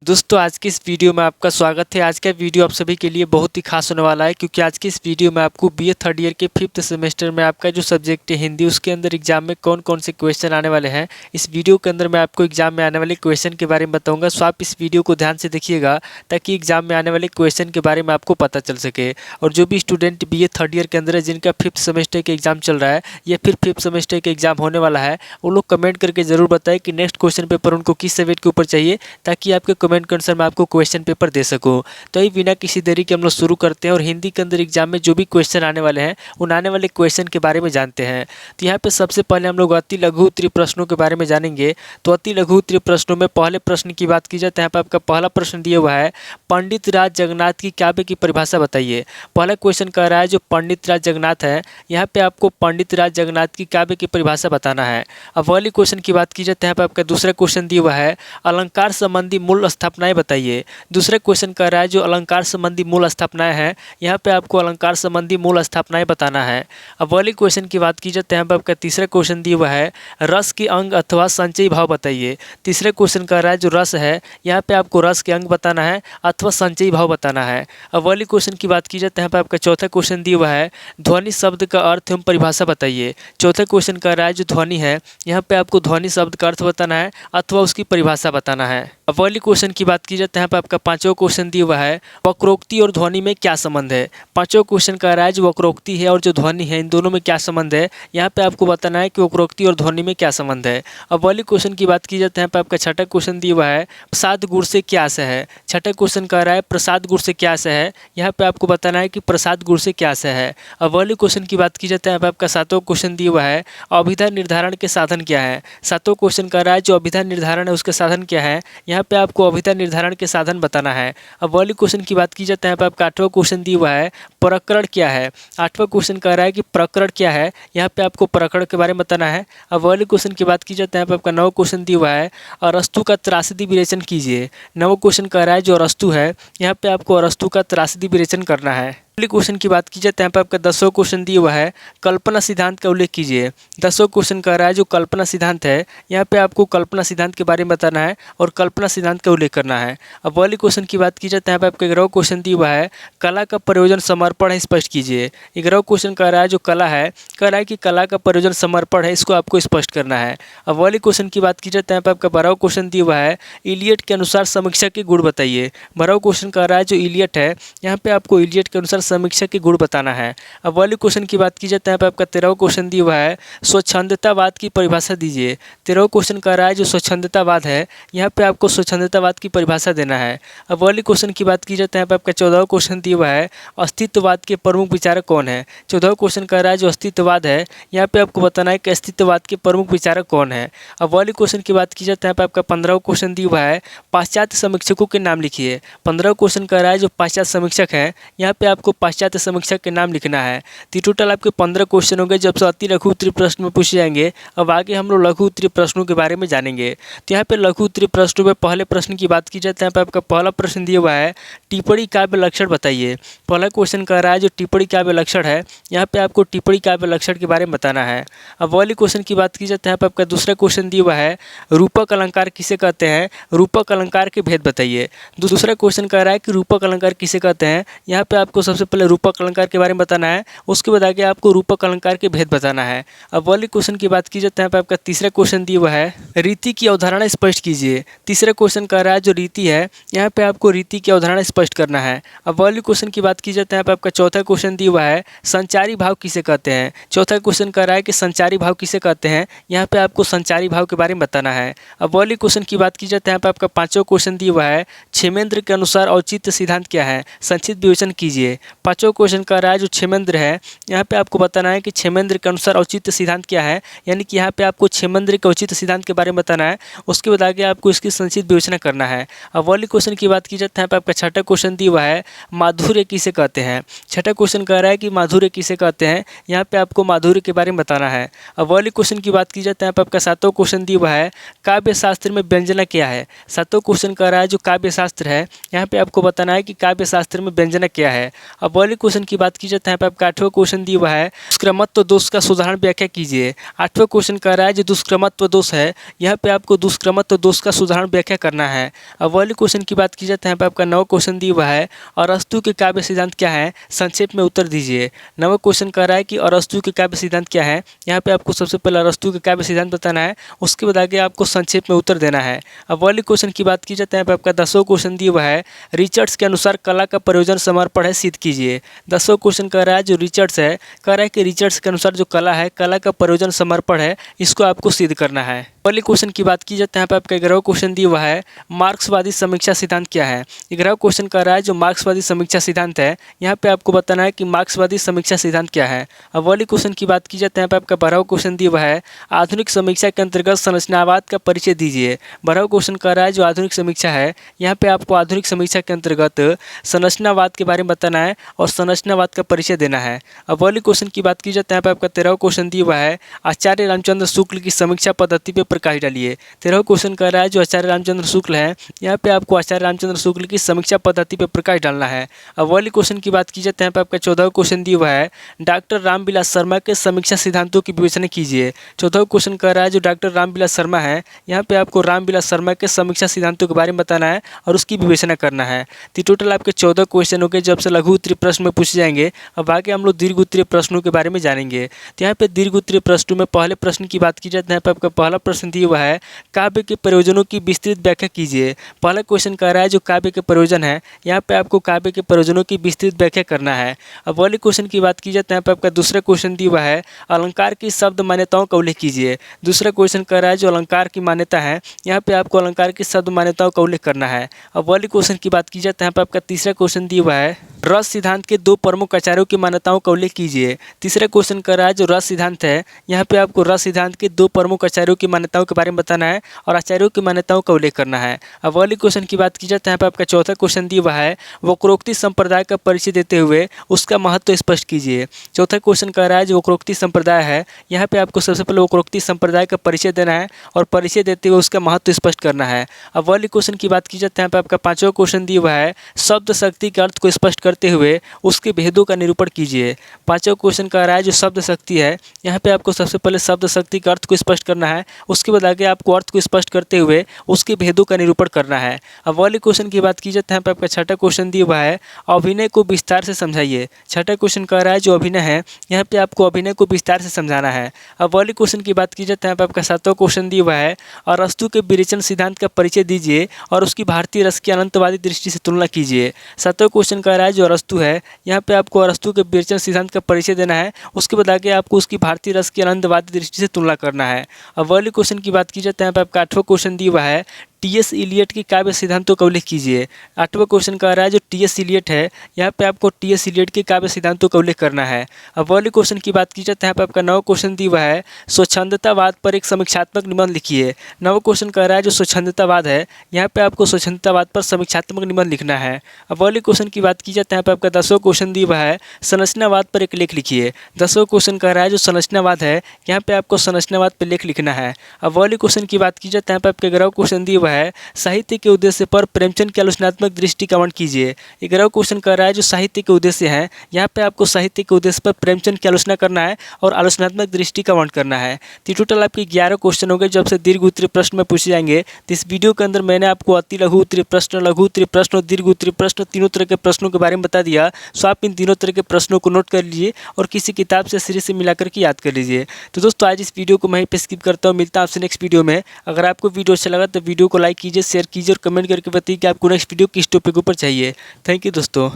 दोस्तों आज की इस वीडियो में आपका स्वागत है। आज का वीडियो आप सभी के लिए बहुत ही खास होने वाला है, क्योंकि आज की इस वीडियो में आपको बीए थर्ड ईयर के 5th सेमेस्टर में आपका जो सब्जेक्ट है हिंदी, उसके अंदर एग्जाम में कौन कौन से क्वेश्चन आने वाले हैं, इस वीडियो के अंदर मैं आपको एग्जाम में आने वाले क्वेश्चन के बारे में बताऊंगा। सो आप इस वीडियो को ध्यान से देखिएगा ताकि एग्जाम में आने वाले क्वेश्चन के बारे में आपको पता चल सके। और जो भी स्टूडेंट बीए थर्ड ईयर के अंदर है, जिनका 5th सेमेस्टर के एग्जाम चल रहा है या फिर 5th सेमेस्टर के एग्जाम होने वाला है, वो लोग कमेंट करके जरूर बताएं कि नेक्स्ट क्वेश्चन पेपर उनको किस सब्जेक्ट के ऊपर चाहिए, ताकि आपके कमेंट के अनुसार मैं आपको क्वेश्चन पेपर दे सकूं। तो ये बिना किसी देरी के हम लोग शुरू करते हैं और हिंदी के अंदर एग्जाम में जो भी क्वेश्चन आने वाले हैं उन आने वाले क्वेश्चन के बारे में जानते हैं। तो यहाँ पे सबसे पहले हम लोग अति लघु उत्तरीय प्रश्नों के बारे में जानेंगे। तो अति लघु उत्तरीय प्रश्नों में पहले प्रश्न की बात की जाए तो यहाँ पे आपका पहला प्रश्न दिया हुआ है, पंडित राज जगन्नाथ की काव्य की परिभाषा बताइए। पहला क्वेश्चन कह रहा है जो पंडित राज जगन्नाथ है, यहाँ पे आपको पंडित राज जगन्नाथ की काव्य की परिभाषा बताना है। अब पहली क्वेश्चन की बात की जाए तो यहाँ पे आपका दूसरा क्वेश्चन दिया हुआ है, अलंकार संबंधी मूल स्थापनाएं बताइए। दूसरा क्वेश्चन कर रहा है जो अलंकार संबंधी मूल स्थापनाएं हैं, यहाँ पे आपको अलंकार संबंधी मूल स्थापनाएं बताना है। अब पहले क्वेश्चन की बात की जाए तो यहाँ पे आपका तीसरा क्वेश्चन दिया हुआ है, रस के अंग अथवा संचयी भाव बताइए। तीसरा क्वेश्चन कर रहा है जो रस है, यहाँ पे आपको रस के अंग बताना है अथवा संचयी भाव बताना है। अब पहले क्वेश्चन की बात की जाए तो यहाँ पे आपका चौथा क्वेश्चन दिया हुआ है, ध्वनि शब्द का अर्थ एवं परिभाषा बताइए। चौथा क्वेश्चन कर रहा है जो ध्वनि है, यहाँ पे आपको ध्वनि शब्द का अर्थ बताना है अथवा उसकी परिभाषा बताना है। अब पहली क्वेश्चन की बात की जाए तो यहाँ पे आपका पांचवा क्वेश्चन दिया हुआ है, वक्रोक्ति और ध्वनि में क्या संबंध है। पांचवा क्वेश्चन कह रहा है जो वक्रोक्ति है और जो ध्वनि है, इन दोनों में क्या संबंध है, यहाँ पे आपको बताना है कि वक्रोक्ति और ध्वनि में क्या संबंध है। अब पहली क्वेश्चन की बात की जाए तो यहाँ पे आपका छठा क्वेश्चन दिया हुआ है, प्रसाद गुण से क्या आशय है। छठा क्वेश्चन कह रहा है प्रसाद गुण से क्या आशय है, यहाँ पे आपको बताना है कि प्रसाद गुण से क्या आशय है। अब पहले क्वेश्चन की बात की जाए तो यहाँ पे आपका सातवां क्वेश्चन दिया हुआ है, अभिधा निर्धारण के साधन क्या है। सातवां क्वेश्चन कह रहा है जो अभिधा निर्धारण है उसके साधन क्या है, यहाँ पे आपको अभिधा निर्धारण के साधन बताना है। अब पहले क्वेश्चन की बात की जाए तो यहाँ पे आपका आठवां क्वेश्चन दिया हुआ है, प्रकरण क्या है। आठवां क्वेश्चन कह रहा है कि प्रकरण क्या है, यहाँ पे आपको प्रकरण के बारे में बताना है। अब पहले क्वेश्चन की बात की जाए तो यहाँ पे आपका नवा क्वेश्चन दिया हुआ है, अरस्तु का त्रासदी विरेचन कीजिए। नवा क्वेश्चन कह रहा है जो अरस्तु है, यहाँ पे आपको अरस्तु का त्रासदी विरेचन करना है। अगले क्वेश्चन की बात की जाए तो यहाँ पे आपका 10वां क्वेश्चन दिया हुआ है, कल्पना सिद्धांत का उल्लेख कीजिए। 10वां क्वेश्चन कह रहा है जो कल्पना सिद्धांत है, यहाँ पे आपको कल्पना सिद्धांत के बारे में बताना है और कल्पना सिद्धांत का उल्लेख करना है। अब पहले क्वेश्चन की बात की जाए तो यहाँ पे आपका 11वां क्वेश्चन दिया हुआ है, कला का प्रयोजन समर्पण है, स्पष्ट कीजिए। 11वां क्वेश्चन कह रहा है जो कला है, कह रहा है कि कला का प्रयोजन समर्पण है, इसको आपको स्पष्ट करना है। अब पहले क्वेश्चन की बात की जाए तो यहाँ पे आपका 12वां क्वेश्चन दिया हुआ है, इलियट के अनुसार समीक्षा के गुण बताइए। 12वां क्वेश्चन कह रहा है जो इलियट है, यहाँ पे आपको इलियट के अनुसार समीक्षा के गुण बताना है। अब पहले क्वेश्चन की बात की जाए तो यहाँ पे आपका 13वां क्वेश्चन दिया हुआ है, स्वच्छंदतावाद की परिभाषा दीजिए। 13वां क्वेश्चन कह रहा है जो स्वच्छंदतावाद है, यहाँ पे आपको स्वच्छंदतावाद की परिभाषा देना है। अब पहले क्वेश्चन की बात की जाए तो यहाँ पे आपका 14वां क्वेश्चन दिया हुआ है, अस्तित्ववाद के प्रमुख विचारक कौन है। 14वां क्वेश्चन कह रहा है जो अस्तित्ववाद है, यहाँ पे आपको बताना है कि अस्तित्ववाद के प्रमुख विचारक कौन है। अब पहले क्वेश्चन की बात की जाए तो यहाँ पे आपका 15वां क्वेश्चन दिया हुआ है, पाश्चात्य समीक्षकों के नाम लिखिए। 15वां क्वेश्चन कह रहा है जो पाश्चात्य समीक्षक है, यहाँ पे आपको पाश्चात्य समीक्षक के नाम लिखना है। तो टोटल आपके 15 क्वेश्चन होंगे जब से अति लघु उत्तरीय प्रश्न में पूछे जाएंगे। अब आगे हम लोग लघु उत्तरीय प्रश्नों के बारे में जानेंगे। तो यहाँ पे लघु उत्तरीय प्रश्नों में पहले प्रश्न की बात की जाए तो यहाँ पे आपका पहला प्रश्न दिया हुआ है, टिप्पणी काव्य लक्षण बताइए। पहला क्वेश्चन कह रहा है जो टिप्पणी काव्य लक्षण है, यहाँ पे आपको टिप्पणी काव्य लक्षण के बारे में बताना है। अब पहले क्वेश्चन की बात की जाए तो यहाँ पे आपका दूसरा क्वेश्चन दिया हुआ है, रूपक अलंकार किसे कहते हैं, रूपक अलंकार के भेद बताइए। दूसरा क्वेश्चन कह रहा है कि रूपक अलंकार किसे कहते हैं, यहाँ पे आपको सबसे पहले रूपक अलंकार के बारे में बताना है, उसके बाद आगे आपको रूपक अलंकार के भेद बताना है। अब पहले क्वेश्चन की बात की जाए तो यहाँ पे आपका तीसरा क्वेश्चन दिया हुआ है, रीति की अवधारणा स्पष्ट कीजिए। तीसरा क्वेश्चन कह रहा है जो रीति है, यहाँ पे आपको रीति की अवधारणा स्पष्ट करना है। अब पहले क्वेश्चन की बात की जाए तो यहाँ पे आपका चौथा क्वेश्चन दिया हुआ है, संचारी भाव किसे कहते हैं। चौथा क्वेश्चन कह रहा है कि संचारी भाव किसे कहते हैं, यहाँ पे आपको संचारी भाव के बारे में बताना है। अब पहले क्वेश्चन की बात की जाए तो यहाँ पे आपका पांचवा क्वेश्चन दिया हुआ है, क्षेमेंद्र के अनुसार औचित्य सिद्धांत क्या है, संक्षिप्त विवेचन कीजिए। पांचवा क्वेश्चन कह रहा है जो क्षेमेंद्र है, यहाँ पे आपको बताना है कि क्षेमेंद्र के अनुसार औचित्य सिद्धांत क्या है, यानी कि यहाँ पे आपको क्षेमेंद्र के औचित्य सिद्धांत के बारे में बताना है, उसके बाद आगे आपको इसकी संक्षिप्त विवेचना करना है। अब पहले क्वेश्चन की बात की जाए तो यहाँ पे आपका छठा क्वेश्चन दिया हुआ है, माधुर्य किसे कहते हैं। छठा क्वेश्चन कह रहा है कि माधुर्य किसे कहते हैं, यहाँ पे आपको माधुर्य के बारे में बताना है। अब पहले क्वेश्चन की बात की जाए तो यहाँ पे आपका सातवां क्वेश्चन दिया हुआ है, काव्य शास्त्र में व्यंजना क्या है। सातवां क्वेश्चन कह रहा है जो काव्य शास्त्र है, यहाँ पे आपको बताना है कि काव्य शास्त्र में व्यंजना क्या है। अब पहले क्वेश्चन की बात की जाए तो यहाँ पे आपका 8वां क्वेश्चन दिया हुआ है दुष्क्रमत्व दोष का साधारण व्याख्या कीजिए। 8वां क्वेश्चन कह रहा है जो दुष्क्रमत्व दोष है यहाँ पे आपको दुष्क्रमत्व दोष का साधारण व्याख्या करना है। अब पहले क्वेश्चन की बात की जाए तो यहाँ पे आपका 9वां क्वेश्चन दिया हुआ है अरस्तु के काव्य सिद्धांत क्या है, संक्षेप में उत्तर दीजिए। 9वां क्वेश्चन कह रहा है कि अरस्तु के काव्य सिद्धांत क्या है। यहाँ पे आपको सबसे पहले अरस्तु के काव्य सिद्धांत बताना है, उसके बाद आगे आपको संक्षेप में उत्तर देना है। अब पहले क्वेश्चन की बात की जाए तो यहाँ पे आपका 10वां क्वेश्चन दिया हुआ है रिचर्ड्स के अनुसार कला का प्रयोजन समर्पण है, सिद्ध कीजिए। 10वां क्वेश्चन कह रहा है जो रिचर्ड्स है कह रहा है कि रिचर्ड्स के अनुसार जो कला है, कला का प्रयोजन समर्पण है, इसको आपको सिद्ध करना है। पहले क्वेश्चन की बात की जाए तो यहाँ पे आपका 11वां क्वेश्चन दिया हुआ है मार्क्सवादी समीक्षा सिद्धांत क्या है। 11वां क्वेश्चन कह रहा है जो मार्क्सवादी समीक्षा सिद्धांत है यहाँ पे आपको बताना है कि मार्क्सवादी समीक्षा सिद्धांत क्या है। अब पहले क्वेश्चन की बात की जाए तो यहाँ पे आपका 12वां क्वेश्चन दिया हुआ है आधुनिक समीक्षा के अंतर्गत संरचनावाद का परिचय दीजिए। 12वां क्वेश्चन कह रहा है जो आधुनिक समीक्षा है यहाँ पे आपको आधुनिक समीक्षा के अंतर्गत संरचनावाद के बारे में बताना है और संरचनावाद का परिचय देना है। अब पहले क्वेश्चन की बात की जाए तो यहाँ पे आपका 13वां क्वेश्चन दिया हुआ है आचार्य रामचंद्र शुक्ल की समीक्षा पद्धति पर प्रकाश डालिए। 13वां क्वेश्चन कह रहा है जो आचार्य रामचंद्र शुक्ल है यहाँ पे आपको आचार्य रामचंद्र शुक्ल की समीक्षा पद्धति पर प्रकाश डालना है। अब पहले क्वेश्चन की बात की जाए तो यहाँ पे आपका 14वां क्वेश्चन दिया हुआ है डॉक्टर रामविलास शर्मा के समीक्षा सिद्धांतों की विवेचना कीजिए। 14वां क्वेश्चन कह रहा है जो डॉक्टर रामविलास शर्मा है यहाँ पे आपको रामविलास शर्मा के समीक्षा सिद्धांतों के बारे में बताना है और उसकी विवेचना करना है। तो टोटल आपके 14 क्वेश्चन हो गए जब से लघु उत्तरीय प्रश्न में पूछे जाएंगे। अब आगे हम लोग दीर्घ उत्तरीय प्रश्नों के बारे में जानेंगे। तो यहाँ पे दीर्घ उत्तरीय प्रश्नों में पहले प्रश्न की बात की जाए तो यहाँ पे आपका पहला प्रश्न दिया हुआ है काव्य के प्रयोजनों की विस्तृत व्याख्या कीजिए। पहला क्वेश्चन कह रहा है जो काव्य के प्रयोजन है यहाँ पे आपको काव्य के प्रयोजनों की विस्तृत व्याख्या करना है। अब पहले क्वेश्चन की बात की जाए तो यहाँ पे आपका दूसरा क्वेश्चन दिया हुआ है अलंकार की शब्द मान्यताओं का उल्लेख कीजिए। दूसरा क्वेश्चन कह रहा है जो अलंकार की मान्यता है यहाँ पे आपको अलंकार की शब्द मान्यताओं का उल्लेख करना है। अब पहले क्वेश्चन की बात की जाए तो यहाँ पे आपका तीसरा क्वेश्चन दिया हुआ है रस सिद्धांत के दो प्रमुख आचार्यों की मान्यताओं का उल्लेख कीजिए। तीसरा क्वेश्चन कर रहा है जो रस सिद्धांत है यहाँ पे आपको रस सिद्धांत के दो प्रमुख आचार्यों की मान्यताओं के बारे में बताना है और आचार्यों की मान्यताओं का उल्लेख करना है। अब अगले क्वेश्चन की बात की जाए तो यहाँ पे आपका चौथा क्वेश्चन दिया हुआ है वक्रोक्ति संप्रदाय का परिचय देते हुए उसका महत्व स्पष्ट कीजिए। चौथा क्वेश्चन कह रहा है जो वक्रोक्ति संप्रदाय है यहाँ पे आपको सबसे पहले वक्रोक्ति संप्रदाय का परिचय देना है और परिचय देते हुए उसका महत्व स्पष्ट करना है। अब अगले क्वेश्चन की बात की जाए तो यहाँ पे आपका पांचवा क्वेश्चन दिया हुआ है शब्द शक्ति के अर्थ को स्पष्ट करते हुए उसके भेदों का निरूपण कीजिए। पांचवा क्वेश्चन कह रहा है जो शब्द शक्ति है यहाँ पे आपको सबसे पहले शब्द शक्ति के अर्थ को स्पष्ट करना है, उसके बाद आगे आपको अर्थ को स्पष्ट करते हुए उसके भेदों का निरूपण करना है। अब अगले क्वेश्चन की बात की जाए तो यहाँ पे आपका छठा क्वेश्चन दिया हुआ है अभिनय को विस्तार से समझाइए। छठा क्वेश्चन कह रहा है जो अभिनय है यहाँ पे आपको अभिनय को विस्तार से समझाना है। अब अगले क्वेश्चन की बात की जाए तो यहाँ पे आपका सातवां क्वेश्चन दिया हुआ है अरस्तु के विरेचन सिद्धांत का परिचय दीजिए और उसकी भारतीय रस की अनंतवादी दृष्टि से तुलना कीजिए। सातवां क्वेश्चन कह रहा है जो अरस्तु है यहाँ पे आपको अरस्तु के विरेचन सिद्धांत का परिचय देना है, उसके बाद आगे आपको उसकी भारतीय रस की अनंतवादी दृष्टि से तुलना करना है। अब अगले क्वेश्चन की बात की जाए तो यहाँ पे आपका आठवां क्वेश्चन दिया हुआ है टी.एस. इलियट की काव्य सिद्धांतों का उल्लेख कीजिए। आठवां क्वेश्चन कह रहा है जो टी.एस. इलियट है यहाँ पे आपको टी.एस. इलियट के काव्य सिद्धांतों का उल्लेख करना है। अब अगले क्वेश्चन की बात की जाए तो यहाँ पे आपका नवा क्वेश्चन दिया हुआ है स्वच्छंदतावाद पर एक समीक्षात्मक निबंध लिखिए। नवा क्वेश्चन कह रहा है जो स्वच्छंदतावाद है यहाँ पे आपको स्वच्छंदतावाद पर समीक्षात्मक निबंध लिखना है। अब अगले क्वेश्चन की बात की जाए तो यहाँ पे आपका 10वां क्वेश्चन दिया हुआ है संरचनावाद पर एक लेख लिखिए। 10वां क्वेश्चन कह रहा है जो संरचनावाद है यहाँ पे आपको संरचनावाद पर लेख लिखना है। अब अगले क्वेश्चन की बात की जाए तो यहाँ पे आपका 11वां क्वेश्चन दिया हुआ है साहित्य के उद्देश्य पर प्रेमचंद की आलोचनात्मक दृष्टि का वर्णन कीजिए। 11वां क्वेश्चन कह रहा है जो साहित्य के उद्देश्य है यहाँ पे आपको साहित्य के उद्देश्य पर प्रेमचंद की आलोचना करना है और आलोचनात्मक दृष्टि का वर्णन करना है। तो टोटल आपके 11 क्वेश्चन हो गए जब से दीर्घ उत्तरीय प्रश्न में पूछे जाएंगे। तो इस वीडियो के अंदर मैंने आपको अति लघु उत्तरीय प्रश्न, लघु उत्तरीय प्रश्न और दीर्घ उत्तरीय प्रश्न तीनों तरह के प्रश्नों के बारे में बता दिया। सो आप इन तीनों तरह के प्रश्नों को नोट कर लीजिए और किसी किताब से सीरीज से मिलाकर के याद कर लीजिए। तो दोस्तों आज इस वीडियो को मैं पे स्किप करता हूँ, मिलता हूँ आपसे नेक्स्ट वीडियो में। अगर आपको वीडियो अच्छा लगा तो वीडियो को लाइक कीजिए, शेयर कीजिए और कमेंट करके बताइए कि आपको नेक्स्ट वीडियो किस टॉपिक ऊपर चाहिए। थैंक यू दोस्तों।